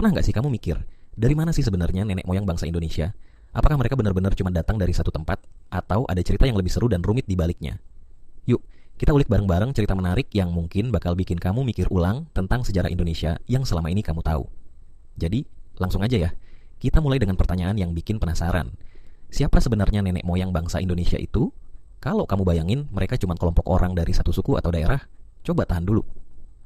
Pernah nggak sih kamu mikir, dari mana sih sebenarnya nenek moyang bangsa Indonesia? Apakah mereka benar-benar cuma datang dari satu tempat, atau ada cerita yang lebih seru dan rumit di baliknya? Yuk, kita ulik bareng-bareng cerita menarik yang mungkin bakal bikin kamu mikir ulang tentang sejarah Indonesia yang selama ini kamu tahu. Jadi, langsung aja ya. Kita mulai dengan pertanyaan yang bikin penasaran. Siapa sebenarnya nenek moyang bangsa Indonesia itu? Kalau kamu bayangin mereka cuma kelompok orang dari satu suku atau daerah, coba tahan dulu.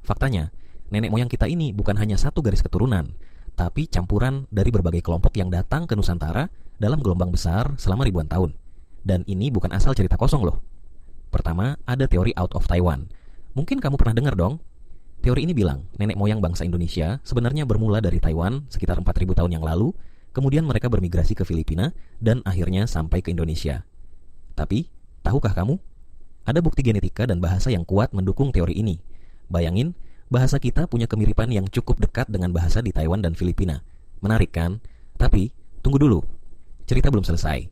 Faktanya, nenek moyang kita ini bukan hanya satu garis keturunan, tapi campuran dari berbagai kelompok yang datang ke Nusantara dalam gelombang besar selama ribuan tahun. Dan ini bukan asal cerita kosong loh. Pertama, ada teori Out of Taiwan. Mungkin kamu pernah dengar dong. Teori ini bilang, nenek moyang bangsa Indonesia sebenarnya bermula dari Taiwan sekitar 4.000 tahun yang lalu, kemudian mereka bermigrasi ke Filipina, dan akhirnya sampai ke Indonesia. Tapi, tahukah kamu? Ada bukti genetika dan bahasa yang kuat mendukung teori ini. Bayangin, bahasa kita punya kemiripan yang cukup dekat dengan bahasa di Taiwan dan Filipina. Menarik kan? Tapi, tunggu dulu. Cerita belum selesai.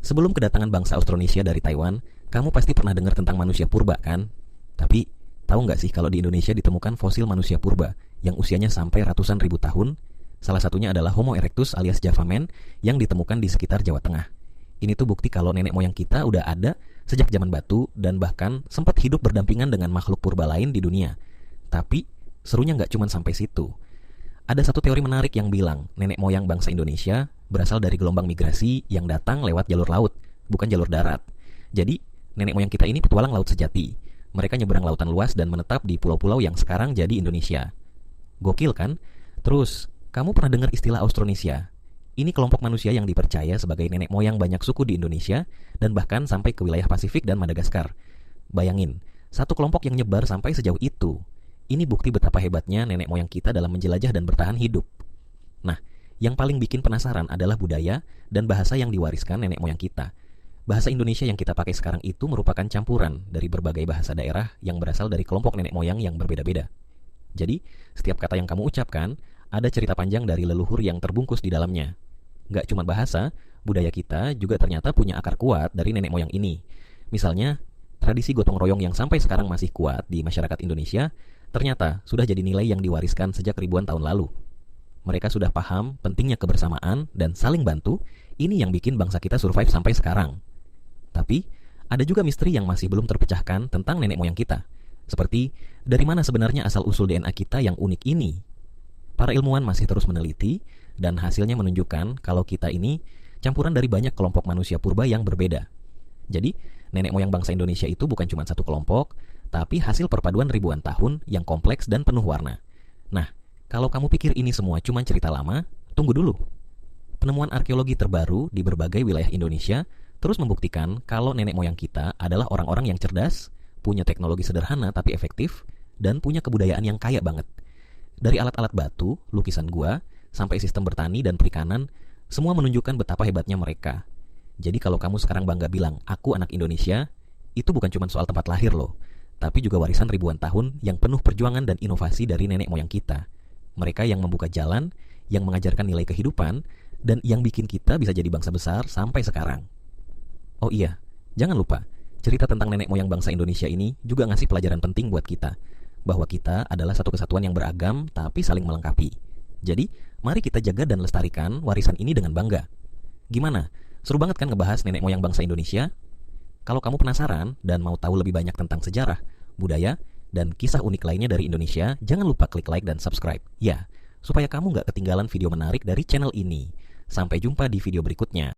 Sebelum kedatangan bangsa Austronesia dari Taiwan, kamu pasti pernah dengar tentang manusia purba kan? Tapi, tahu nggak sih kalau di Indonesia ditemukan fosil manusia purba yang usianya sampai ratusan ribu tahun? Salah satunya adalah Homo erectus alias Java Man yang ditemukan di sekitar Jawa Tengah. Ini tuh bukti kalau nenek moyang kita udah ada sejak zaman batu dan bahkan sempat hidup berdampingan dengan makhluk purba lain di dunia. Tapi, serunya nggak cuma sampai situ. Ada satu teori menarik yang bilang nenek moyang bangsa Indonesia berasal dari gelombang migrasi yang datang lewat jalur laut, bukan jalur darat. Jadi, nenek moyang kita ini petualang laut sejati. Mereka nyeberang lautan luas dan menetap di pulau-pulau yang sekarang jadi Indonesia. Gokil kan? Terus, kamu pernah dengar istilah Austronesia? Ini kelompok manusia yang dipercaya sebagai nenek moyang banyak suku di Indonesia dan bahkan sampai ke wilayah Pasifik dan Madagaskar. Bayangin, satu kelompok yang nyebar sampai sejauh itu. Ini bukti betapa hebatnya nenek moyang kita dalam menjelajah dan bertahan hidup. Nah, yang paling bikin penasaran adalah budaya dan bahasa yang diwariskan nenek moyang kita. Bahasa Indonesia yang kita pakai sekarang itu merupakan campuran dari berbagai bahasa daerah yang berasal dari kelompok nenek moyang yang berbeda-beda. Jadi, setiap kata yang kamu ucapkan, ada cerita panjang dari leluhur yang terbungkus di dalamnya. Gak cuma bahasa, budaya kita juga ternyata punya akar kuat dari nenek moyang ini. Misalnya, tradisi gotong royong yang sampai sekarang masih kuat di masyarakat Indonesia, ternyata sudah jadi nilai yang diwariskan sejak ribuan tahun lalu. Mereka sudah paham pentingnya kebersamaan dan saling bantu, ini yang bikin bangsa kita survive sampai sekarang. Tapi, ada juga misteri yang masih belum terpecahkan tentang nenek moyang kita. Seperti, dari mana sebenarnya asal-usul DNA kita yang unik ini? Para ilmuwan masih terus meneliti, dan hasilnya menunjukkan kalau kita ini campuran dari banyak kelompok manusia purba yang berbeda. Jadi, nenek moyang bangsa Indonesia itu bukan cuma satu kelompok, tapi hasil perpaduan ribuan tahun yang kompleks dan penuh warna. Nah, kalau kamu pikir ini semua cuma cerita lama, tunggu dulu. Penemuan arkeologi terbaru di berbagai wilayah Indonesia terus membuktikan kalau nenek moyang kita adalah orang-orang yang cerdas, punya teknologi sederhana tapi efektif, dan punya kebudayaan yang kaya banget. Dari alat-alat batu, lukisan gua, sampai sistem bertani dan perikanan, semua menunjukkan betapa hebatnya mereka. Jadi kalau kamu sekarang bangga bilang, aku anak Indonesia, itu bukan cuma soal tempat lahir loh, tapi juga warisan ribuan tahun yang penuh perjuangan dan inovasi dari nenek moyang kita. Mereka yang membuka jalan, yang mengajarkan nilai kehidupan, dan yang bikin kita bisa jadi bangsa besar sampai sekarang. Oh iya, jangan lupa, cerita tentang nenek moyang bangsa Indonesia ini juga ngasih pelajaran penting buat kita, bahwa kita adalah satu kesatuan yang beragam tapi saling melengkapi. Jadi, mari kita jaga dan lestarikan warisan ini dengan bangga. Gimana? Seru banget kan ngebahas nenek moyang bangsa Indonesia? Kalau kamu penasaran dan mau tahu lebih banyak tentang sejarah, budaya, dan kisah unik lainnya dari Indonesia, jangan lupa klik like dan subscribe. Ya, supaya kamu gak ketinggalan video menarik dari channel ini. Sampai jumpa di video berikutnya.